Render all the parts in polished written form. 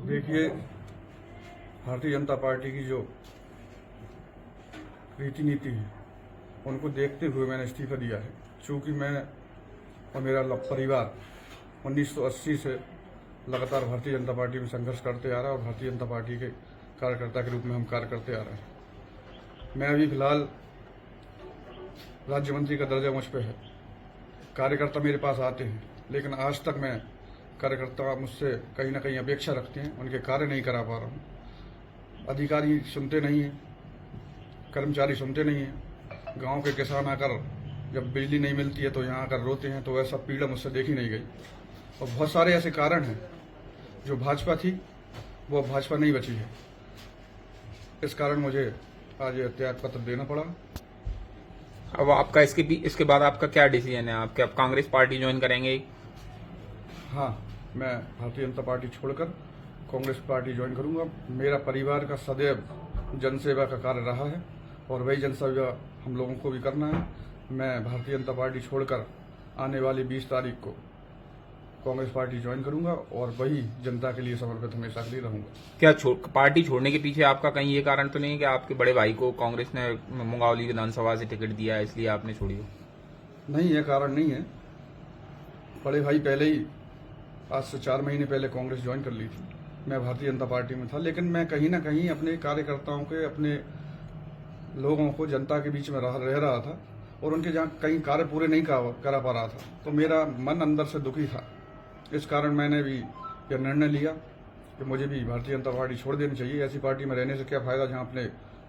देखिए, भारतीय जनता पार्टी की जो रीति नीति है उनको देखते हुए मैंने इस्तीफा दिया है। चूँकि मैं और मेरा परिवार 1980 से लगातार भारतीय जनता पार्टी में संघर्ष करते आ रहा है और भारतीय जनता पार्टी के कार्यकर्ता के रूप में हम कार्य करते आ रहे हैं। मैं अभी फिलहाल राज्य मंत्री का दर्जा मुझ पर है। कार्यकर्ता मेरे पास आते हैं, लेकिन आज तक मैं कार्यकर्ता मुझसे कहीं ना कहीं अपेक्षा रखते हैं, उनके कार्य नहीं करा पा रहा हूँ। अधिकारी सुनते नहीं हैं, कर्मचारी सुनते नहीं हैं। गांव के किसान आकर जब बिजली नहीं मिलती है तो यहाँ आकर रोते हैं, तो वैसा पीड़ा मुझसे देखी नहीं गई। और बहुत सारे ऐसे कारण हैं, जो भाजपा थी वो भाजपा नहीं बची है। इस कारण मुझे आज त्याग पत्र देना पड़ा। अब आपका इसके बाद आपका क्या डिसीजन है? आप कांग्रेस पार्टी ज्वाइन करेंगे? हाँ, मैं भारतीय जनता पार्टी छोड़कर कांग्रेस पार्टी ज्वाइन करूंगा। मेरा परिवार का सदैव जनसेवा का कार्य रहा है और वही जनसेवा हम लोगों को भी करना है। मैं भारतीय जनता पार्टी छोड़कर आने वाली 20 तारीख को कांग्रेस पार्टी ज्वाइन करूंगा और वही जनता के लिए समर्पित हमेशा के लिए रहूंगा। क्या पार्टी छोड़ने के पीछे आपका कहीं ये कारण तो नहीं है कि आपके बड़े भाई को कांग्रेस ने मुंगावली विधानसभा से टिकट दिया है, इसलिए आपने छोड़ी हो? नहीं, यह कारण नहीं है। बड़े भाई पहले ही आज से 4 महीने पहले कांग्रेस ज्वाइन कर ली थी। मैं भारतीय जनता पार्टी में था, लेकिन मैं कहीं ना कहीं अपने कार्यकर्ताओं के, अपने लोगों को, जनता के बीच में रह रहा था और उनके जहाँ कहीं कार्य पूरे नहीं करा पा रहा था, तो मेरा मन अंदर से दुखी था। इस कारण मैंने भी यह निर्णय लिया कि मुझे भी भारतीय जनता पार्टी छोड़ देनी चाहिए। ऐसी पार्टी में रहने से क्या फायदा जहाँ अपने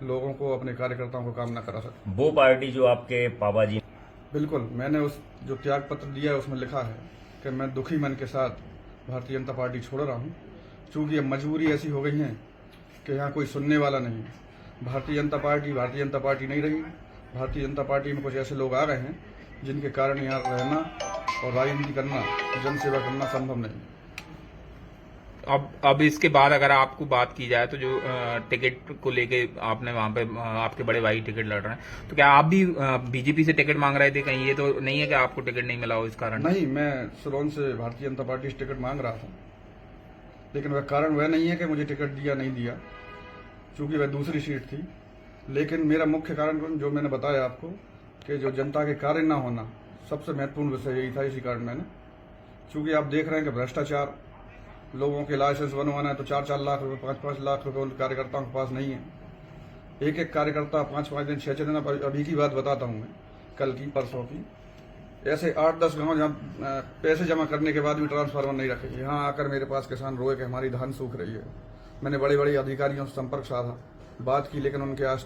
लोगों को, अपने कार्यकर्ताओं को काम न करा सके। वो पार्टी जो आपके पापा जी? बिल्कुल, मैंने उस जो त्याग पत्र दिया है उसमें लिखा है कि मैं दुखी मन के साथ भारतीय जनता पार्टी छोड़ रहा हूँ। चूँकि अब मजबूरी ऐसी हो गई है कि यहाँ कोई सुनने वाला नहीं है। भारतीय जनता पार्टी नहीं रही। भारतीय जनता पार्टी में कुछ ऐसे लोग आ गए हैं जिनके कारण यहाँ रहना और राजनीति करना, जनसेवा करना संभव नहीं। अब इसके बाद अगर आपको बात की जाए तो जो टिकट को लेके आपने वहां पे आपके बड़े भाई टिकट लड़ रहे हैं, तो क्या आप भी बीजेपी से टिकट मांग रहे थे? कहीं ये तो नहीं है कि आपको टिकट नहीं मिला हो इस कारण? नहीं, मैं सिलोन से भारतीय जनता पार्टी से टिकट मांग रहा था, लेकिन वह कारण वह नहीं है कि मुझे टिकट दिया नहीं दिया, चूंकि वह दूसरी सीट थी। लेकिन मेरा मुख्य कारण जो मैंने बताया आपको कि जो जनता के कार्य ना होना, सबसे महत्वपूर्ण विषय यही था। इसी कारण मैंने, चूंकि आप देख रहे हैं कि भ्रष्टाचार, लोगों के लाइसेंस बनवाना है तो 4-4 लाख रुपए, 5-5 लाख रुपए उन कार्यकर्ताओं के पास नहीं है। एक कार्यकर्ता 5-5 दिन, 6-6 दिन, अभी की बात बताता हूँ मैं, कल की, परसों की, ऐसे 8-10 गाँव जहाँ पैसे जमा करने के बाद भी ट्रांसफार्मर नहीं रखे। यहाँ आकर मेरे पास किसान रोए कि हमारी धान सूख रही है। मैंने बड़े बड़े अधिकारियों से संपर्क साधा, बात की, लेकिन उनके आज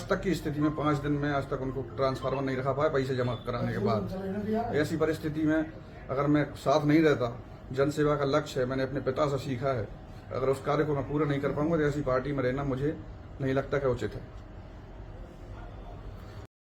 तक की स्थिति में 5 दिन में आज तक उनको ट्रांसफार्मर नहीं रखा पाया, पैसे जमा कराने के बाद। ऐसी परिस्थिति में अगर मैं साथ नहीं रहता, जनसेवा का लक्ष्य है, मैंने अपने पिता से सीखा है, अगर उस कार्य को मैं पूरा नहीं कर पाऊंगा तो ऐसी पार्टी में रहना मुझे नहीं लगता कि उचित है।